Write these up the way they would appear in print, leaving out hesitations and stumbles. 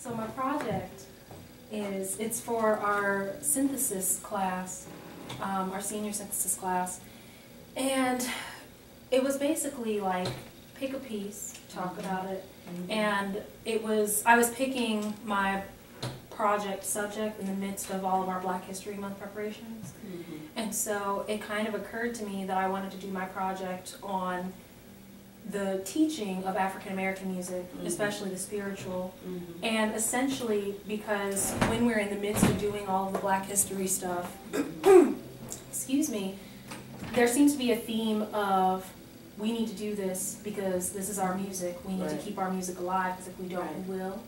So my project it's for our synthesis class, our senior synthesis class. And it was basically like pick a piece, talk about it. And I was picking my project subject in the midst of all of our Black History Month preparations. And so it kind of occurred to me that I wanted to do my project on the teaching of African American music, especially the spiritual. And essentially, because when we're in the midst of doing all of the Black history stuff, excuse me, there seems to be a theme of we need to do this because this is our music. We need to keep our music alive because if we don't, we will.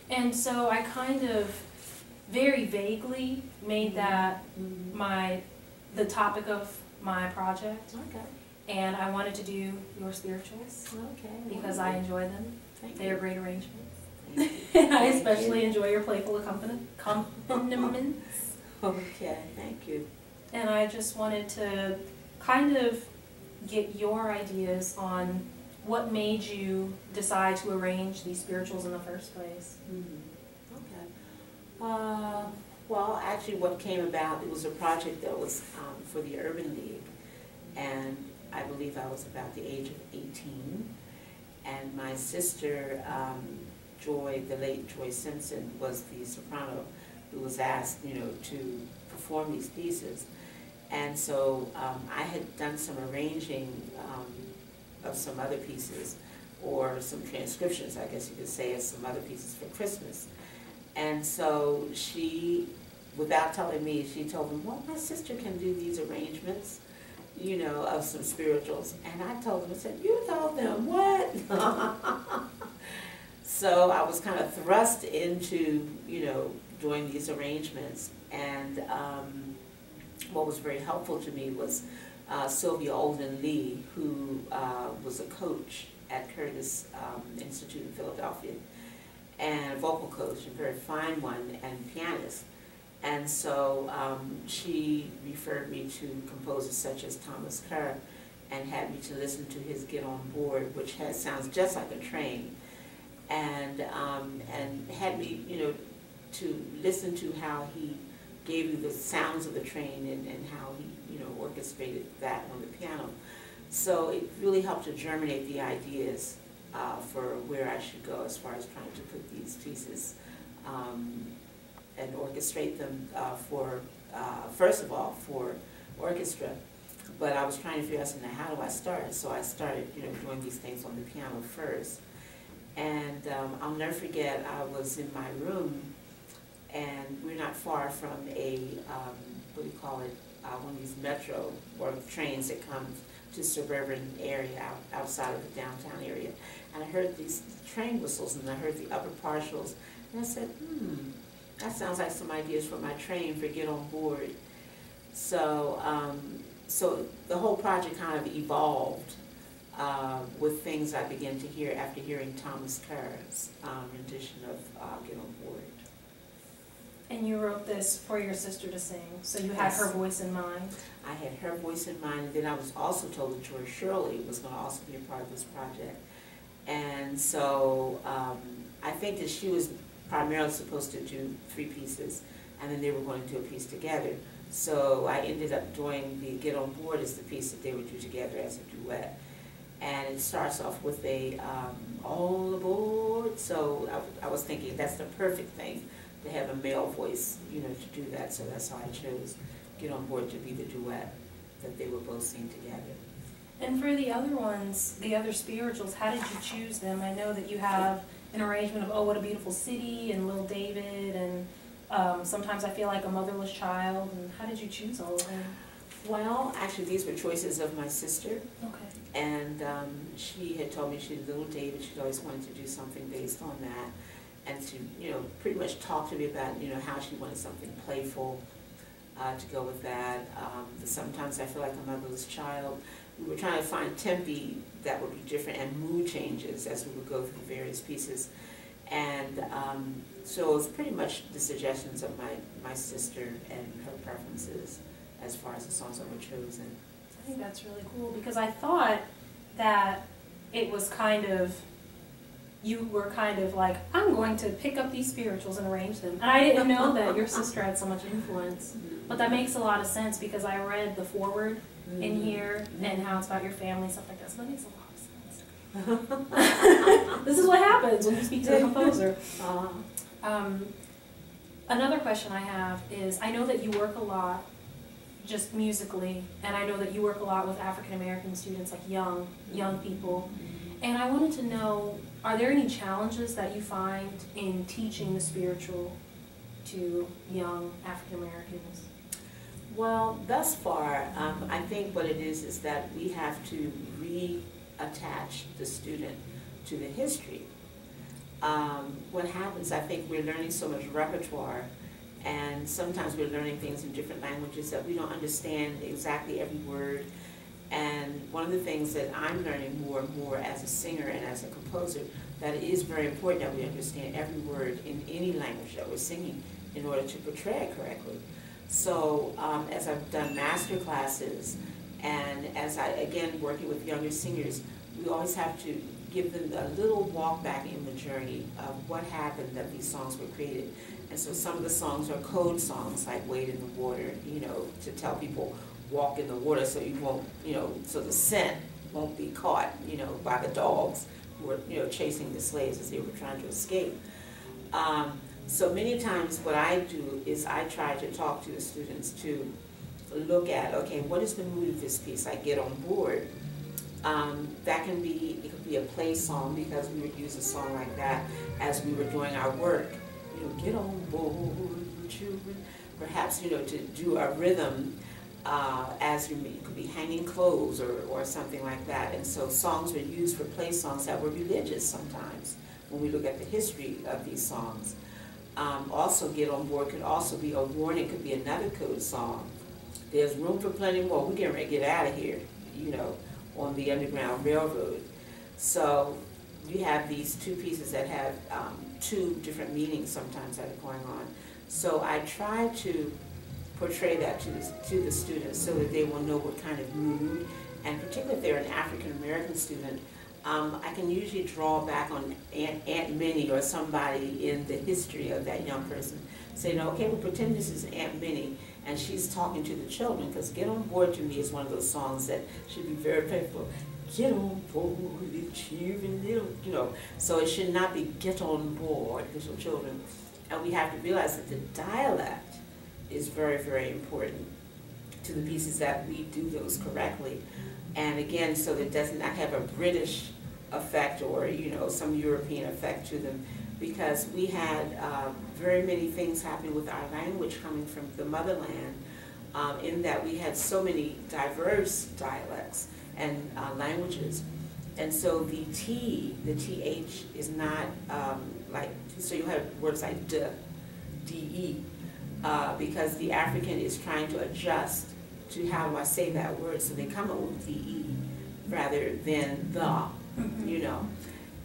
And so I kind of very vaguely made that the topic of my project. And I wanted to do your spirituals because I enjoy them. They are great arrangements. And I especially enjoy your playful accompaniments. Okay, thank you. And I just wanted to kind of get your ideas on what made you decide to arrange these spirituals in the first place. Well, actually what came about, it was a project that was for the Urban League. And I believe I was about the age of 18, and my sister, Joy, the late Joy Simpson, was the soprano who was asked, to perform these pieces. And so I had done some arranging of some other pieces, or some transcriptions, I guess you could say, of some other pieces for Christmas. And so she, without telling me, she told them, well, my sister can do these arrangements, of some spirituals. And I told them, I said, you told them what? So I was kind of thrust into, doing these arrangements. And what was very helpful to me was Sylvia Olden Lee, who was a coach at Curtis Institute in Philadelphia, and a vocal coach, a very fine one, and pianist. And so she referred me to composers such as Thomas Kerr and had me to listen to his Get On Board, which sounds just like a train, and had me, to listen to how he gave you the sounds of the train and how he, orchestrated that on the piano. So it really helped to germinate the ideas for where I should go as far as trying to put these pieces and orchestrate them first of all, for orchestra. But I was trying to figure out, how do I start? So I started, doing these things on the piano first. And I'll never forget, I was in my room, and we're not far from a, what do you call it, one of these metro or trains that come to suburban area outside of the downtown area. And I heard these train whistles, and I heard the upper partials, and I said, that sounds like some ideas for my train for Get On Board. So, so the whole project kind of evolved with things I began to hear after hearing Thomas Kerr's rendition of Get On Board. And you wrote this for your sister to sing, so you had her voice in mind. I had her voice in mind, and then I was also told that George Shirley was going to also be a part of this project. And so I think that she was primarily supposed to do 3 pieces, and then they were going to do a piece together. So I ended up doing the Get On Board as the piece that they would do together as a duet. And it starts off with a all aboard. So I was thinking that's the perfect thing, to have a male voice, to do that. So that's why I chose Get On Board to be the duet that they would both sing together. And for the other ones, the other spirituals, how did you choose them? I know that you have an arrangement of Oh, What a Beautiful City and Little David, and sometimes I Feel Like a Motherless Child. And how did you choose all of them? Well, actually, these were choices of my sister. Okay. And she had told me she did Little David. She'd always wanted to do something based on that. And to, pretty much talk to me about, how she wanted something playful to go with that. Sometimes I Feel Like a Motherless Child. We were trying to find tempi that would be different and mood changes as we would go through various pieces. And so it was pretty much the suggestions of my sister and her preferences as far as the songs that were chosen. I think that's really cool, because I thought that it was kind of, you were kind of like, I'm going to pick up these spirituals and arrange them. And I didn't know that your sister had so much influence. But that makes a lot of sense because I read the foreword in here and how it's about your family, stuff like that. So that makes a lot of sense. This is what happens when you speak to a composer. Another question I have is, I know that you work a lot just musically, and I know that you work a lot with African American students, like young people. And I wanted to know, are there any challenges that you find in teaching the spiritual to young African Americans? Well, thus far, I think what it is that we have to reattach the student to the history. What happens, I think we're learning so much repertoire, and sometimes we're learning things in different languages that we don't understand exactly every word. And one of the things that I'm learning more and more as a singer and as a composer, that it is very important that we understand every word in any language that we're singing in order to portray it correctly. So as I've done master classes, and as I, again, working with younger singers, we always have to give them a little walk back in the journey of what happened that these songs were created. And so some of the songs are code songs, like Wade in the Water, you know, to tell people, walk in the water so you won't, you know, so the scent won't be caught, you know, by the dogs who were, you know, chasing the slaves as they were trying to escape. So many times what I do is I try to talk to the students to look at, okay, what is the mood of this piece? I get on board. That can be, it could be a play song, because we would use a song like that as we were doing our work. You know, get on board, children. Perhaps, you know, to do a rhythm as you could be hanging clothes or something like that. And so songs were used for play songs that were religious sometimes when we look at the history of these songs. Also, get on board could also be a warning, could be another code song. There's room for plenty more. We're getting ready to get out of here, you know, on the Underground Railroad. So you have these two pieces that have two different meanings sometimes that are going on. So I try to portray that to the students so that they will know what kind of mood, and particularly if they're an African American student, I can usually draw back on Aunt Minnie or somebody in the history of that young person. Say, no, okay, well, pretend this is Aunt Minnie, and she's talking to the children, because Get On Board to me is one of those songs that should be very painful. Get on board, little children, little, you know. So it should not be get on board, little children. And we have to realize that the dialect is very, very important to the pieces that we do those correctly. And again, so that it does not have a British effect or, you know, some European effect to them, because we had very many things happening with our language coming from the motherland, in that we had so many diverse dialects and languages. And so the T, the TH is not like, so you have words like D, DE, because the African is trying to adjust to how do I say that word, so they come up with DE rather than the, you know.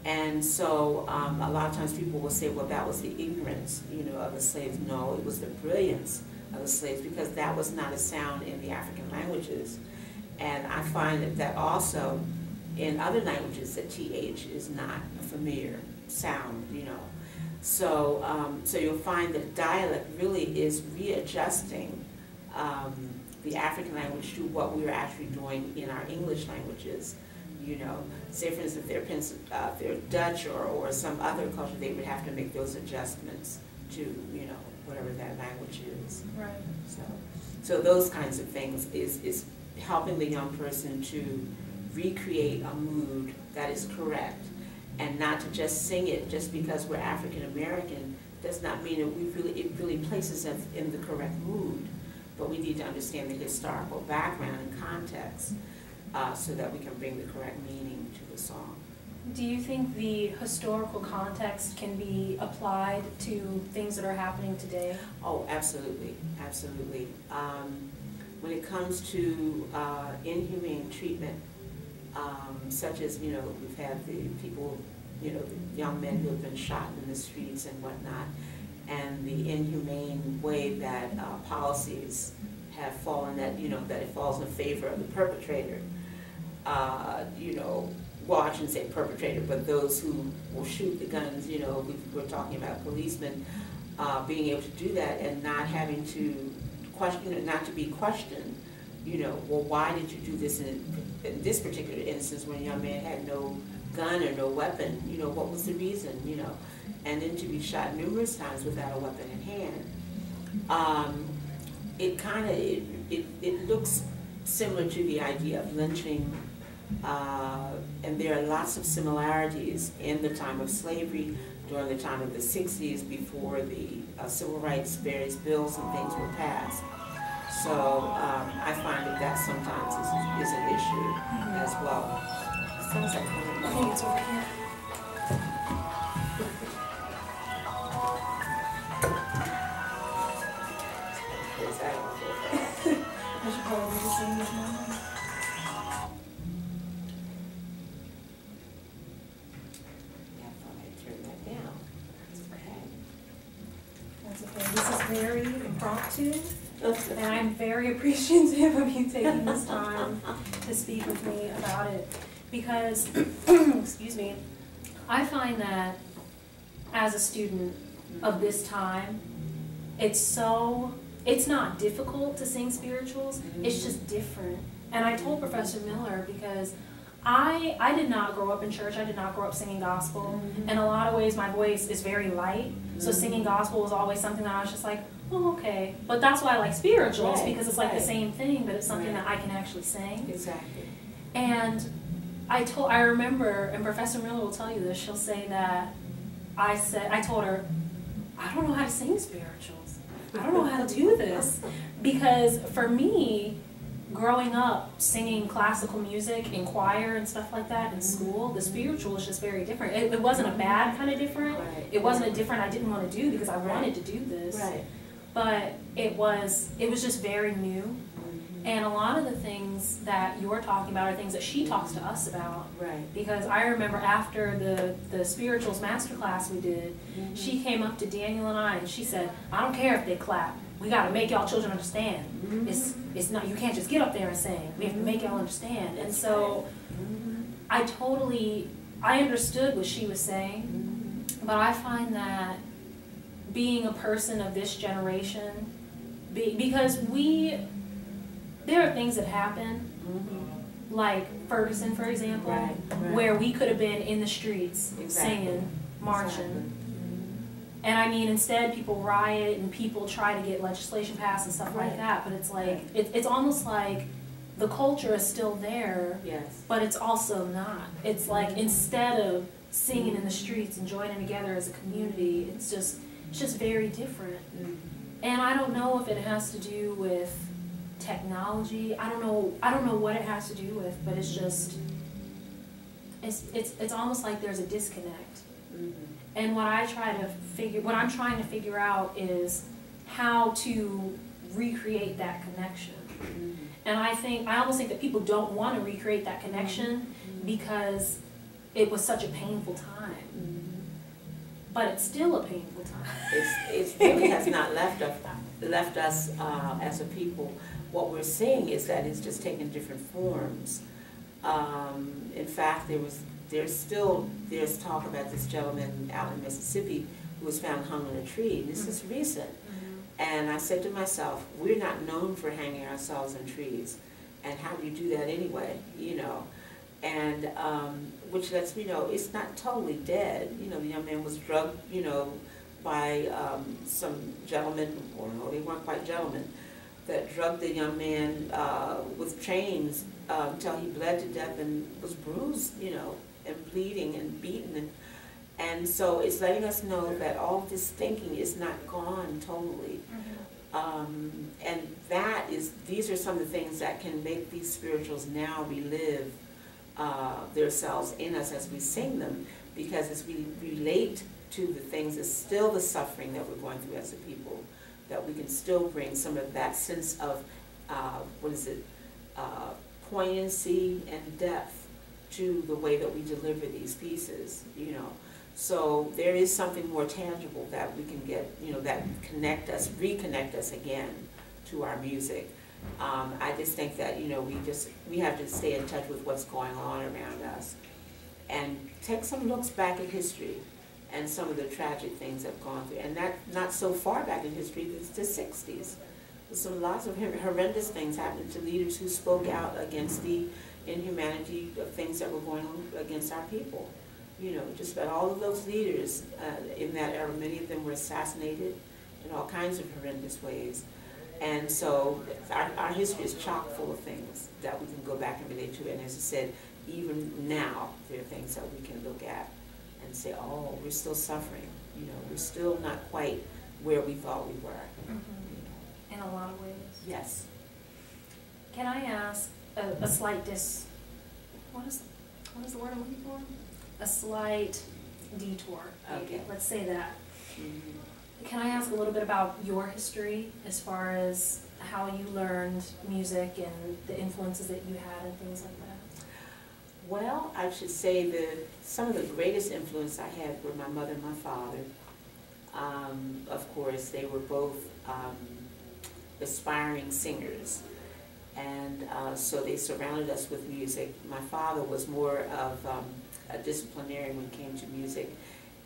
And so a lot of times people will say, well, that was the ignorance, you know, of the slaves. No, it was the brilliance of the slaves, because that was not a sound in the African languages. And I find that also in other languages that TH is not a familiar sound, you know. So, so you'll find that dialect really is readjusting the African language to what we were actually doing in our English languages. You know, say for instance, if they're Dutch or some other culture, they would have to make those adjustments to, you know, whatever that language is. Right. So those kinds of things is helping the young person to recreate a mood that is correct, and not to just sing it just because we're African American. Does not mean that it really places us in the correct mood, but we need to understand the historical background and context so that we can bring the correct meaning to the song. Do you think the historical context can be applied to things that are happening today? Oh, absolutely, absolutely. When it comes to inhumane treatment, such as, you know, we've had the people, you know, the young men who have been shot in the streets and whatnot, and the inhumane way that policies have fallen, that, you know, that it falls in favor of the perpetrator. You know, well, I shouldn't say perpetrator, but those who will shoot the guns, you know, we're talking about policemen, being able to do that and not having to question, not to be questioned, you know, well, why did you do this in this particular instance when a young man had no gun or no weapon, you know, what was the reason, you know, and then to be shot numerous times without a weapon in hand. It kind of, it looks similar to the idea of lynching, and there are lots of similarities in the time of slavery, during the time of the 60s, before the civil rights, various bills and things were passed. So I find that sometimes is an issue as well. Sounds like I think it's over here. Is that I should probably just sing this now. Yeah, I thought I'd turn that down. That's okay. That's okay. This is very impromptu, and I'm very appreciative of you taking this time to speak with me about it. Because, excuse me, I find that as a student of this time, it's not difficult to sing spirituals, it's just different. And I told Professor Miller, because I did not grow up in church, I did not grow up singing gospel. In a lot of ways, my voice is very light, so singing gospel was always something that I was just like, oh, okay. But that's why I like spirituals, Right, because it's like right. the same thing, but it's something Right. that I can actually sing. Exactly. And I remember, and Professor Miller will tell you this, she'll say that I told her, I don't know how to sing spirituals. I don't know how to do this. Because for me, growing up singing classical music in choir and stuff like that in school, the spiritual is just very different. It wasn't a bad kind of different. Right. It wasn't a different I didn't want to do because I wanted to do this. Right. But it was just very new. And a lot of the things that you're talking about are things that she talks to us about. Right. Because I remember after the spirituals masterclass we did, she came up to Daniel and I and she said, I don't care if they clap. We got to make y'all children understand. It's not, you can't just get up there and sing. We have to make y'all understand. And so I understood what she was saying, but I find that being a person of this generation, because there are things that happen, like Ferguson, for example, Right. where we could have been in the streets singing, marching. Exactly. And I mean, instead people riot and people try to get legislation passed and stuff like Right. that, but it's like, it's almost like the culture is still there, Yes. but it's also not. It's like instead of singing in the streets and joining together as a community, it's just very different. And I don't know if it has to do with technology. I don't know what it has to do with, but it's just it's almost like there's a disconnect. And what I'm trying to figure out is how to recreate that connection. And I almost think that people don't want to recreate that connection because it was such a painful time. But it's still a painful time. It really has not left us as a people. What we're seeing is that it's just taken different forms. In fact, there's talk about this gentleman out in Mississippi who was found hung on a tree. This is recent. And I said to myself, we're not known for hanging ourselves in trees. And how do you do that anyway, you know? And which lets me know it's not totally dead. You know, the young man was drugged, you know, by some gentlemen, or no, they weren't quite gentlemen, that drugged the young man with chains until he bled to death and was bruised, you know, and bleeding and beaten. And so it's letting us know that all of this thinking is not gone totally. And these are some of the things that can make these spirituals now relive themselves in us as we sing them, because as we relate to the things, it's still the suffering that we're going through as a people, that we can still bring some of that sense of, poignancy and depth to the way that we deliver these pieces, you know. So there is something more tangible that we can get, you know, that reconnect us again to our music. I just think that, you know, we have to stay in touch with what's going on around us. and take some looks back in history and some of the tragic things that have gone through. And that not so far back in history, the 60s. Some lots of horrendous things happened to leaders who spoke out against the inhumanity of things that were going on against our people. You know, just about all of those leaders in that era, many of them were assassinated in all kinds of horrendous ways. And so our history is chock full of things that we can go back and relate to. And as I said, even now, there are things that we can look at and say, oh, we're still suffering. You know, we're still not quite where we thought we were. In a lot of ways. Yes. Can I ask a slight what is the word I'm looking for? A slight detour. Okay. Let's say that. Mm-hmm. Can I ask a little bit about your history as far as how you learned music and the influences that you had and things like that? Well, I should say some of the greatest influence I had were my mother and my father. Of course, they were both aspiring singers, and so they surrounded us with music. My father was more of a disciplinarian when it came to music.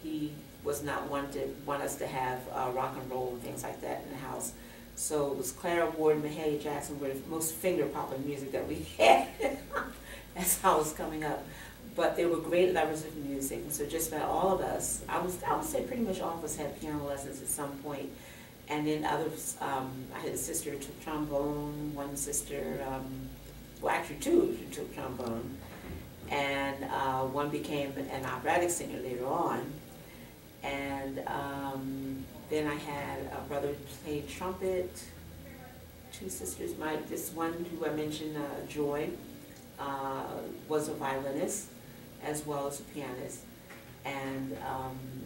He was not want us to have rock and roll and things like that in the house. So it was Clara Ward and Mahalia Jackson were the most finger-popping music that we had. That's how it was coming up. But they were great lovers of music, and so just about all of us, I would say pretty much all of us had piano lessons at some point. And then others, I had a sister who took trombone, one sister, well actually two who took trombone, and one became an operatic singer later on. And then I had a brother who played trumpet, two sisters. This one who I mentioned, Joy, was a violinist as well as a pianist. And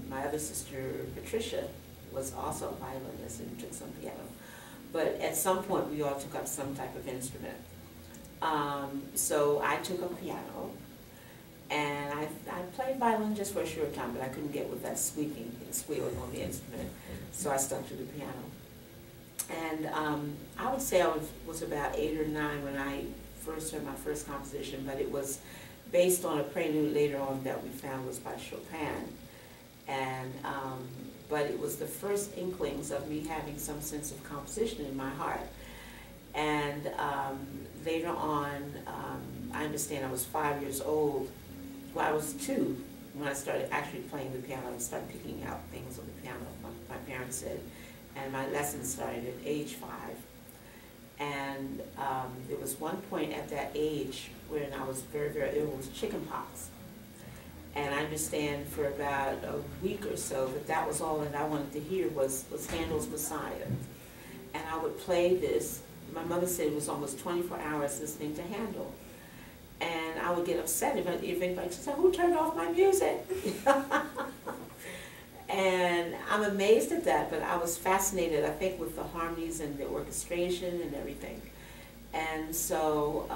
my other sister, Patricia, was also a violinist and took some piano. But at some point we all took up some type of instrument. So I took up piano, and I played violin just for a short time, but I couldn't get with that squeaking and squealing on the instrument, so I stuck to the piano. And I would say I was about 8 or 9 when I first heard my first composition, but it was based on a prelude later on that we found was by Chopin. And but it was the first inklings of me having some sense of composition in my heart. And later on, I understand I was 5 years old. Well, I was 2 when I started actually playing the piano and started picking out things on the piano, my parents said. And my lessons started at age 5. And there was one point at that age when I was very, very ill. It was chicken pox. And I understand for about a week or so that was all that I wanted to hear was Handel's Messiah. And I would play this. My mother said it was almost 24 hours listening to Handel. And I would get upset if anybody said, who turned off my music? And I'm amazed at that, but I was fascinated, I think, with the harmonies and the orchestration and everything. And so,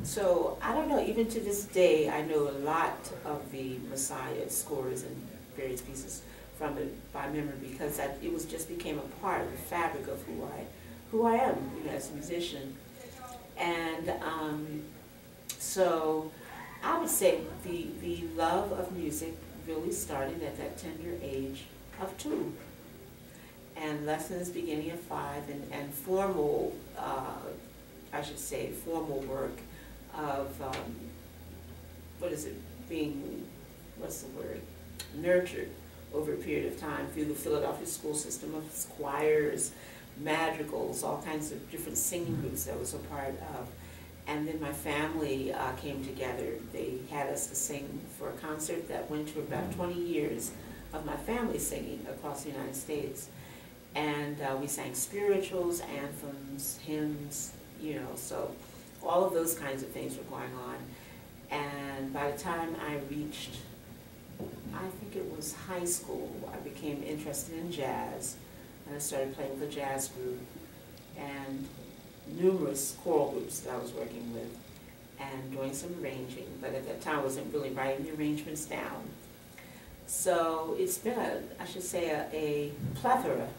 so I don't know, even to this day, I know a lot of the Messiah scores and various pieces from it by memory, because it was just became a part of the fabric of who I am, you know, as a musician. And so I would say the love of music really started at that tender age of 2. And lessons beginning at 5, and formal, I should say, formal work of, nurtured over a period of time through the Philadelphia school system of choirs, madrigals, all kinds of different singing groups that I was a part of. And then my family came together. They had us to sing for a concert that went to about 20 years of my family singing across the United States. And we sang spirituals, anthems, hymns, you know, so all of those kinds of things were going on. And by the time I reached, I think it was high school, I became interested in jazz. And I started playing with a jazz group and numerous choral groups that I was working with and doing some arranging. But at that time, I wasn't really writing the arrangements down. So it's been I should say, a plethora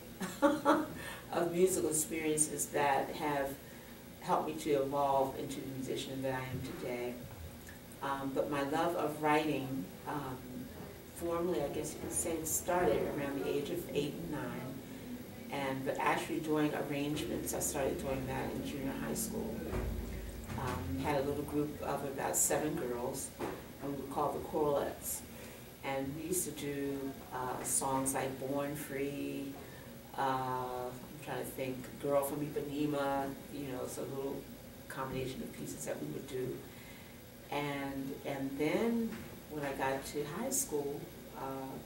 of musical experiences that have helped me to evolve into the musician that I am today. But my love of writing, formally, I guess you could say, it started around the age of 8 and 9. But actually doing arrangements, I started doing that in junior high school. Had a little group of about 7 girls, and we were called the Coralettes. And we used to do songs like Born Free, I'm trying to think, Girl from Ipanema, you know, it's a little combination of pieces that we would do. And then when I got to high school,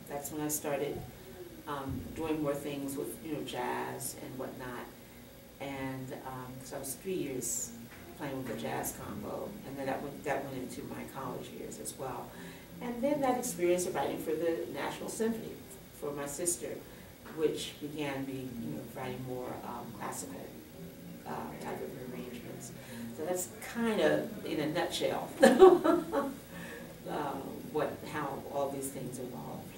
that's when I started doing more things with, you know, jazz and whatnot. And because I was 3 years playing with the jazz combo, and then that went into my college years as well. And then that experience of writing for the National Symphony for my sister, which began me, you know, writing more classical type of arrangements. So that's kind of, in a nutshell, how all these things evolved.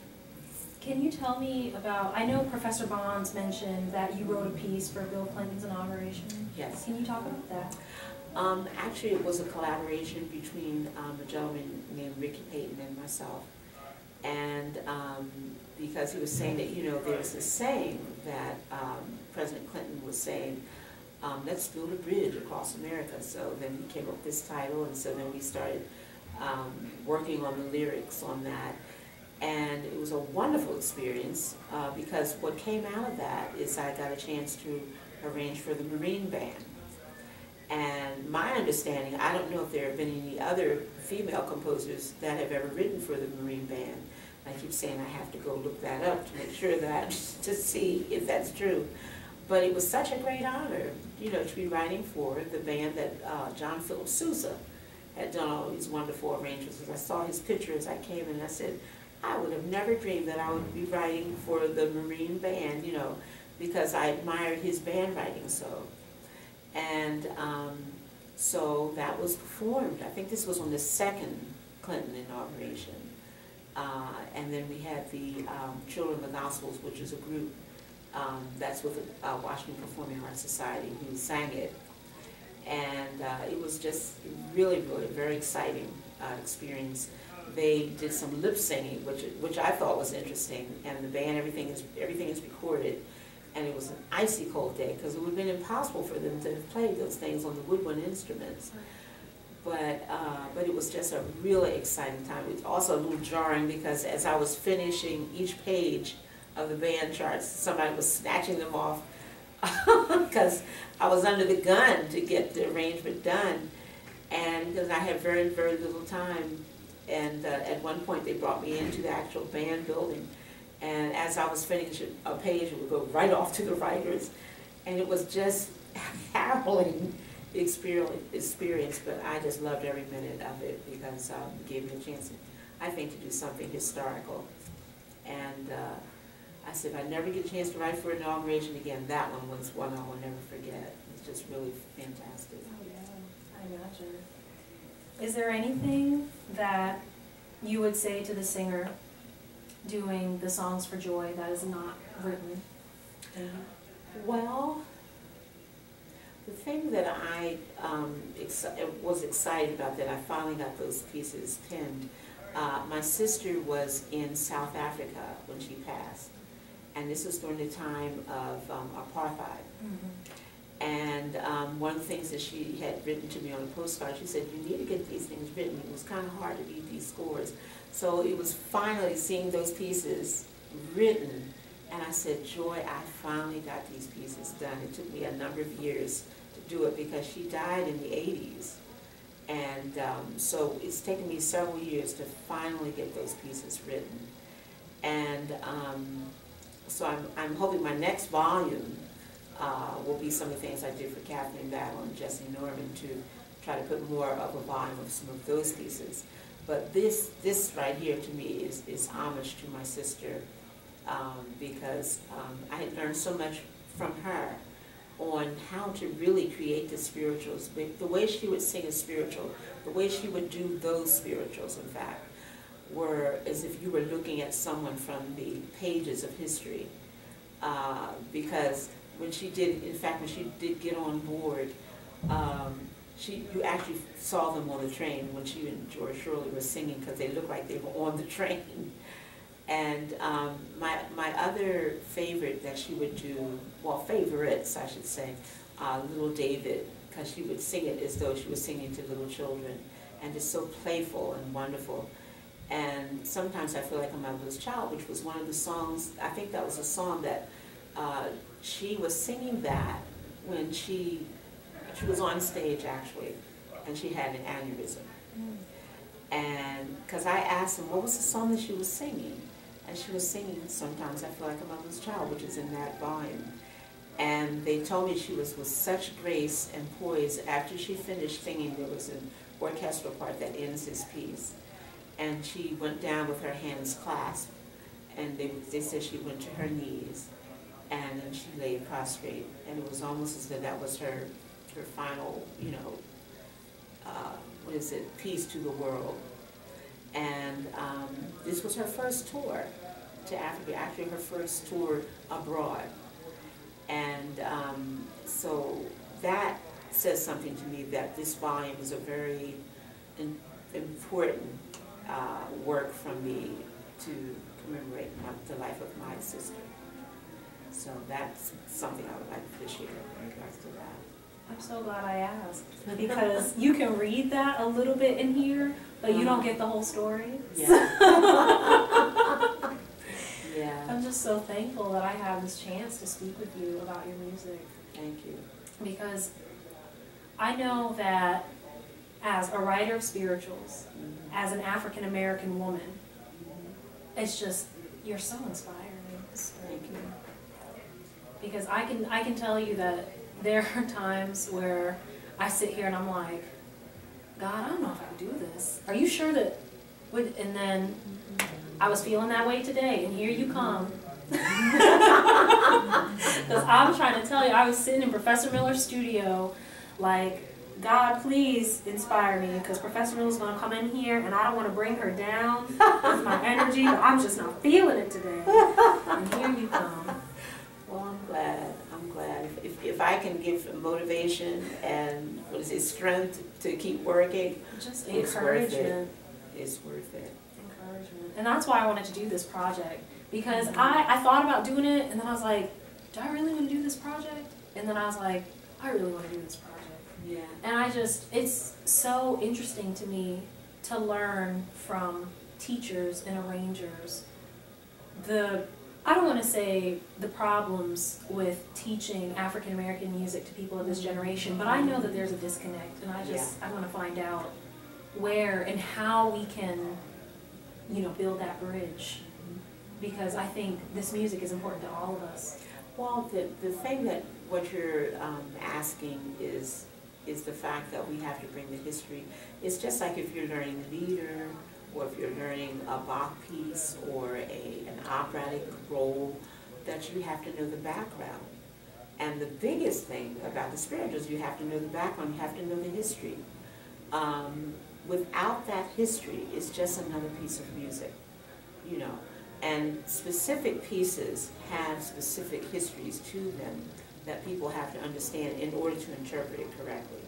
Can you tell me about, I know Professor Bonds mentioned that you wrote a piece for Bill Clinton's inauguration. Yes. Can you talk about that? Actually, it was a collaboration between a gentleman named Ricky Payton and myself. And because he was saying that, you know, there's this saying that President Clinton was saying, let's build a bridge across America. So then he came up with this title, and so then we started working on the lyrics on that. And it was a wonderful experience because what came out of that is I got a chance to arrange for the Marine Band. And my understanding, I don't know if there have been any other female composers that have ever written for the Marine Band. I keep saying I have to go look that up to make sure that, to see if that's true. But it was such a great honor, you know, to be writing for the band that John Philip Sousa had done all these wonderful arrangements. I saw his picture as I came in, and I said, I would have never dreamed that I would be writing for the Marine Band, you know, because I admired his band writing so. And so that was performed. I think this was on the second Clinton inauguration. And then we had the Children of the Gospels, which is a group that's with the Washington Performing Arts Society, who sang it. And it was just really, really very exciting experience. They did some lip singing, which I thought was interesting, and the band, everything is recorded. And it was an icy cold day because it would have been impossible for them to have played those things on the woodwind instruments. But it was just a really exciting time. It was also a little jarring because as I was finishing each page of the band charts, somebody was snatching them off because I was under the gun to get the arrangement done, and because I had very, very little time. And at one point they brought me into the actual band building. And as I was finishing a page, it would go right off to the writers. And it was just harrowing experience, but I just loved every minute of it because it gave me a chance, I think, to do something historical. And I said, if I never get a chance to write for inauguration again, that one was one I will never forget. It's just really fantastic. Oh yeah, I imagine. Is there anything that you would say to the singer doing the Songs for Joy that is not written? Well, the thing that I was excited about, that I finally got those pieces pinned, my sister was in South Africa when she passed, and this was during the time of apartheid. Mm-hmm. And one of the things that she had written to me on a postcard, she said, you need to get these things written. It was kind of hard to read these scores. So it was finally seeing those pieces written, and I said, Joy, I finally got these pieces done. It took me a number of years to do it because she died in the 80s. And so it's taken me several years to finally get those pieces written. And so I'm hoping my next volume will be some of the things I did for Kathleen Battle and Jesse Norman to try to put more of a volume of some of those pieces. But this right here to me is homage to my sister because I had learned so much from her on how to really create the spirituals. The way she would sing a spiritual, the way she would do those spirituals, in fact, were as if you were looking at someone from the pages of history. Because when she did, in fact, when she did get on board, you actually saw them on the train when she and George Shirley were singing, because they looked like they were on the train. And my other favorite that she would do, well, favorites I should say, Little David, because she would sing it as though she was singing to little children, and just so playful and wonderful. And sometimes I feel like I'm a motherless child, which was one of the songs, I think that was a song that she was singing that when she was on stage actually, and she had an aneurysm. And because I asked them what was the song that she was singing, and she was singing Sometimes I Feel Like a Motherless Child, which is in that volume. And they told me she was with such grace and poise. After she finished singing, there was an orchestral part that ends his piece. And she went down with her hands clasped, and they said she went to her knees, and then she lay prostrate. And it was almost as though that was her final, you know, piece to the world. And this was her first tour to Africa, actually her first tour abroad. And so that says something to me, that this volume is a very important work from me to commemorate the life of my sister. So that's something I would like to share in regards to that. I'm so glad I asked, because you can read that a little bit in here, but you don't get the whole story. Yeah. Yeah. I'm just so thankful that I have this chance to speak with you about your music. Thank you. Because I know that as a writer of spirituals, as an African American woman, it's just, you're so inspiring. Thank you. Because I can tell you that there are times where I sit here and I'm like, God, I don't know if I can do this. Are you sure that would? And then I was feeling that way today, and here you come. Because I'm trying to tell you, I was sitting in Professor Miller's studio, like, God, please inspire me, because Professor Miller's going to come in here, and I don't want to bring her down with my energy, but I'm just not feeling it today. And here you come. Well, I'm glad. I'm glad. If I can give motivation and strength to keep working, just it's worth it. It's worth it. Encouragement. And that's why I wanted to do this project, because I thought about doing it, and then I was like, do I really want to do this project? And then I was like, I really want to do this project. Yeah. And it's so interesting to me to learn from teachers and arrangers I don't want to say the problems with teaching African American music to people of this generation, but I know that there's a disconnect, and I want to find out where and how we can, you know, build that bridge, because I think this music is important to all of us. Well, the thing that what you're asking is the fact that we have to bring the history. It's just like if you're learning Lieder, or if you're learning a Bach piece or an operatic role, that you have to know the background. And the biggest thing about the spirituals, you have to know the background, you have to know the history. Without that history, it's just another piece of music, you know. And specific pieces have specific histories to them that people have to understand in order to interpret it correctly.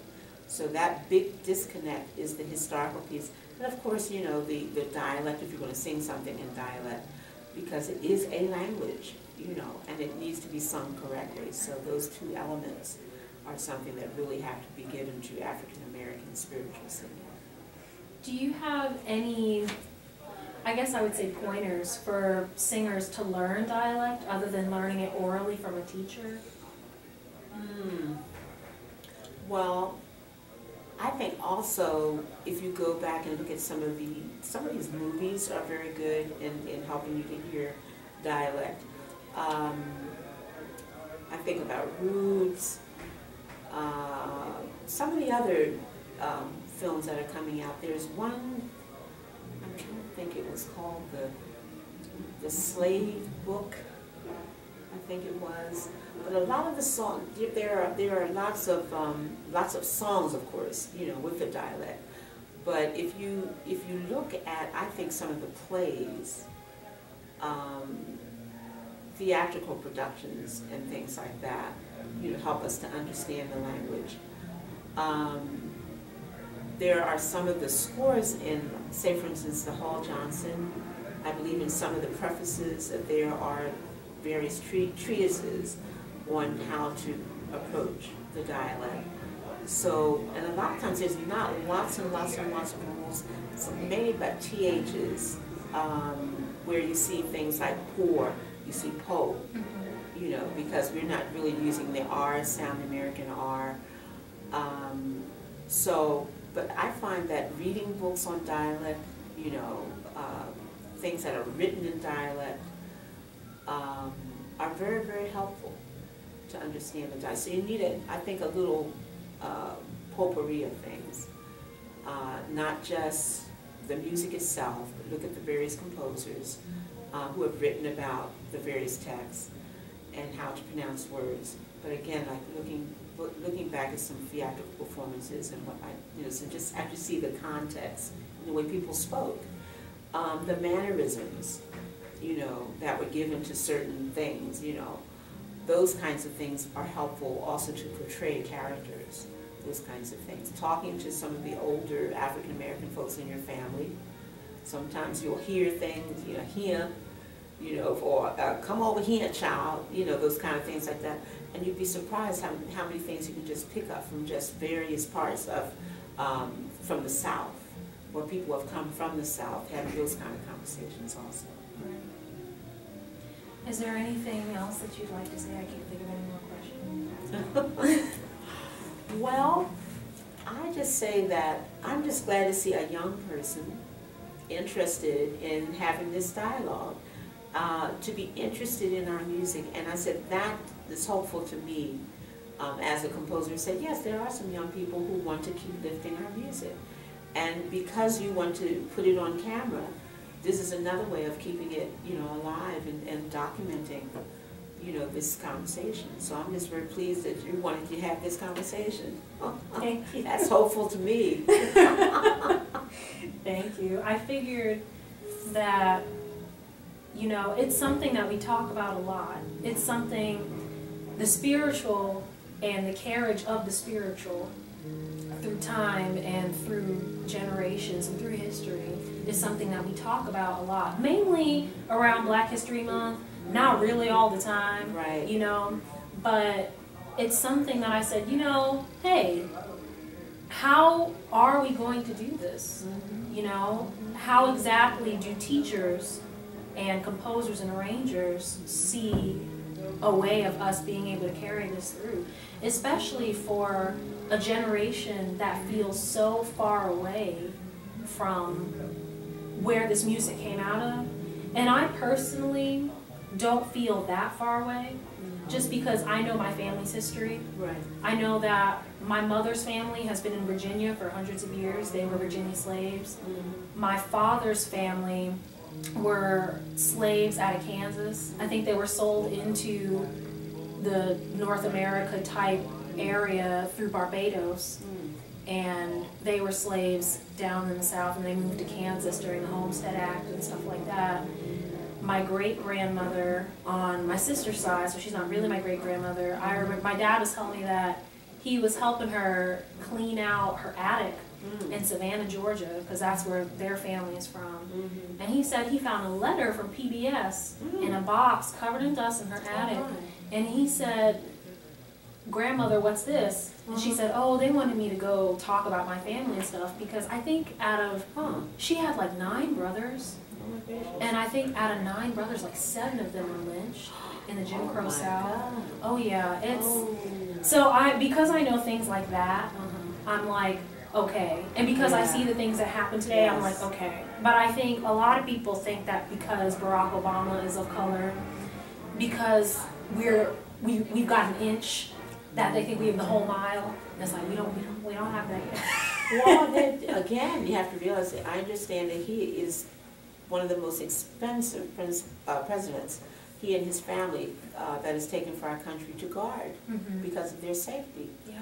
So that big disconnect is the historical piece. And of course, you know, the dialect, if you're going to sing something in dialect, because it is a language, you know, and it needs to be sung correctly. So those two elements are something that really have to be given to African American spiritual singing. Do you have any, I guess I would say, pointers for singers to learn dialect other than learning it orally from a teacher? Well, I think also if you go back and look at some of these movies are very good in helping you to hear dialect. I think about Roots, some of the other films that are coming out. There's one, I'm trying to think, it was called the Slave Book, I think it was. But a lot of the songs, there are lots of songs, of course, you know, with the dialect. But if you look at, I think, some of the plays, theatrical productions and things like that, you know, help us to understand the language. there are some of the scores in, say for instance, the Hall Johnson. I believe in some of the prefaces that there are various treatises on how to approach the dialect. So, and a lot of times there's not lots and lots and lots of rules, so many but THs, where you see things like poor, you see po, you know, because we're not really using the R sound, the American R. So, but I find that reading books on dialect, you know, things that are written in dialect, are very, very helpful to understand the dialect. So you need, I think, a little potpourri of things, not just the music itself, but look at the various composers who have written about the various texts and how to pronounce words. But again, like looking back at some theatrical performances and what so just actually see the context, the way people spoke, the mannerisms, you know, that were given to certain things, you know, those kinds of things are helpful also to portray characters, those kinds of things. Talking to some of the older African American folks in your family, sometimes you'll hear things, you know, here, you know, or come over here, child, you know, those kind of things like that. And you'd be surprised how many things you can just pick up from just various parts of, from the South, where people have come from the South, having those kind of conversations also. Right. Is there anything else that you'd like to say? I can't think of any more questions. Well, I just say that I'm just glad to see a young person interested in having this dialogue, to be interested in our music. And I said that is hopeful to me as a composer. Said, yes, there are some young people who want to keep lifting our music. And because you want to put it on camera, this is another way of keeping it, you know, alive and documenting, you know, this conversation. So I'm just very pleased that you wanted to have this conversation. Thank you. That's hopeful to me. Thank you. I figured that, you know, it's something that we talk about a lot. It's something, the spiritual and the carriage of the spiritual through time and through generations and through history is something that we talk about a lot. Mainly around Black History Month. Not really all the time, right? You know, but it's something that I said, you know, hey, how are we going to do this? You know, how exactly do teachers and composers and arrangers see a way of us being able to carry this through, especially for a generation that feels so far away from where this music came out of. And I personally don't feel that far away, just because I know my family's history. Right. I know that my mother's family has been in Virginia for hundreds of years. They were Virginia slaves. My father's family were slaves out of Kansas. I think they were sold into the North America type area through Barbados. And they were slaves down in the South, and they moved to Kansas during the Homestead Act and stuff like that. My great-grandmother on my sister's side, so she's not really my great-grandmother, I remember my dad was telling me that he was helping her clean out her attic in Savannah, Georgia, because that's where their family is from. And he said he found a letter from PBS in a box covered in dust in her attic. And he said, "Grandmother, what's this?" And she said, "Oh, they wanted me to go talk about my family and stuff," because I think out of, she had like 9 brothers. And I think out of 9 brothers, like 7 of them were lynched in the Jim Crow South. Oh yeah, it's, so because I know things like that, I'm like, okay. And because I see the things that happen today, I'm like, okay. But I think a lot of people think that because Barack Obama is of color, because we've got an inch, that they think we have the whole mile. And it's like, we don't have that yet. Well, then, again, you have to realize that I understand that he is one of the most expensive presidents, he and his family, that is taken for our country to guard because of their safety. Yeah.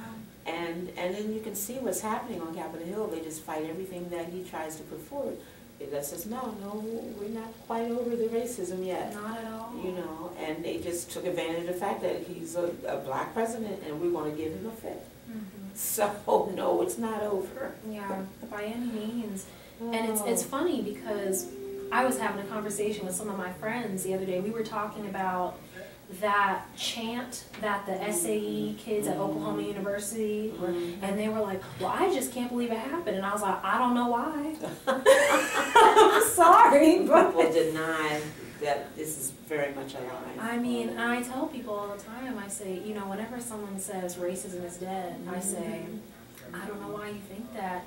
And then you can see what's happening on Capitol Hill. They just fight everything that he tries to put forward. That says, no, we're not quite over the racism yet. Not at all. You know, and they just took advantage of the fact that he's a Black president and we want to give him a fit. So no, it's not over. Yeah, by any means. And it's funny because I was having a conversation with some of my friends the other day. We were talking about that chant that the SAE kids at Oklahoma University were, and they were like, well, I just can't believe it happened. And I was like, I don't know why. I'm sorry. But People deny that this is very much alive. I mean, I tell people all the time, I say, you know, whenever someone says racism is dead, I say, I don't know why you think that.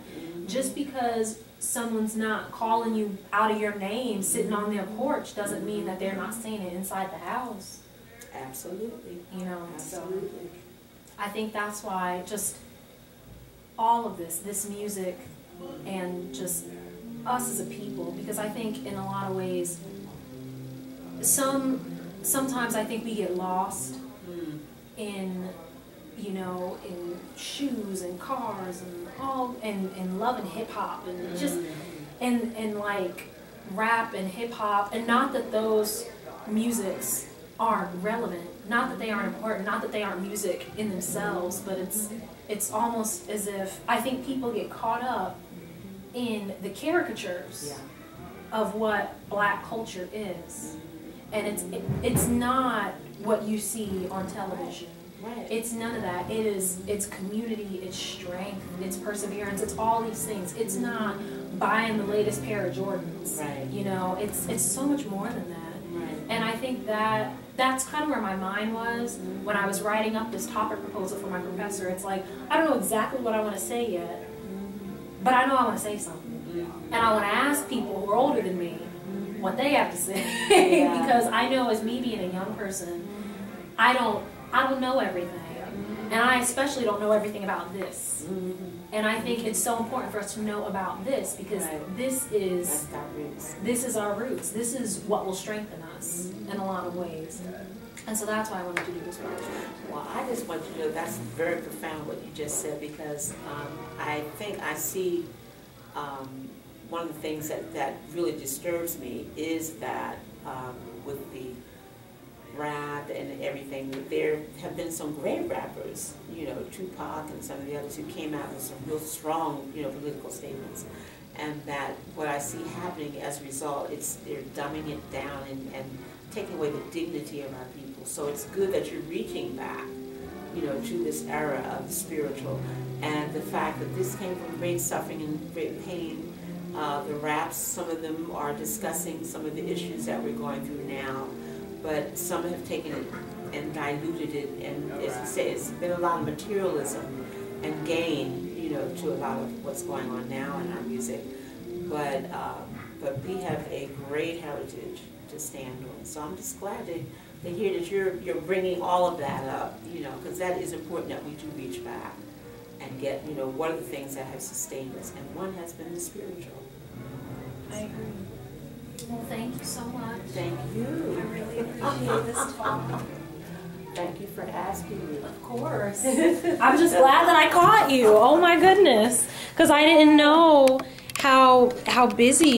Just because someone's not calling you out of your name sitting on their porch doesn't mean that they're not saying it inside the house. Absolutely. You know, Absolutely. so I think that's why just all of this music and just us as a people, because I think in a lot of ways, sometimes I think we get lost in, you know, in shoes and cars and all, and loving hip hop and just, and like rap and hip hop, and not that those musics aren't relevant, not that they aren't important, not that they aren't music in themselves, but it's almost as if I think people get caught up in the caricatures of what black culture is, and it's not what you see on television. Right. It's none of that. It's community, it's strength, it's perseverance, it's all these things. It's not buying the latest pair of Jordans. Right. You know, it's so much more than that. Right. And I think that's kind of where my mind was when I was writing up this topic proposal for my professor. It's like, I don't know exactly what I want to say yet, but I know I want to say something. And I want to ask people who are older than me what they have to say. Because I know, as me being a young person, I don't know everything. And I especially don't know everything about this. And I think it's so important for us to know about this, because this is our roots. This is what will strengthen us in a lot of ways. And so that's why I wanted to do this project. Well, I just want you to know that's very profound what you just said, because I think I see one of the things that really disturbs me is that with the rap and everything, there have been some great rappers, you know, Tupac and some of the others, who came out with some real strong, you know, political statements. And that what I see happening as a result, they're dumbing it down and taking away the dignity of our people. So it's good that you're reaching back, you know, to this era of the spiritual, and the fact that this came from great suffering and great pain. The raps, some of them are discussing some of the issues that we're going through now, but some have taken it and diluted it, and as you say, it's been a lot of materialism and gain, you know, to a lot of what's going on now in our music. But we have a great heritage to stand on. So I'm just glad to hear that you're bringing all of that up, you know, because that is important, that we do reach back and get, you know, what are the things that have sustained us, and one has been the spiritual. I agree. Well, thank you so much. Thank you. I really appreciate this talk. Thank you for asking me. Of course. I'm just glad that I caught you. Oh my goodness. Because I didn't know how busy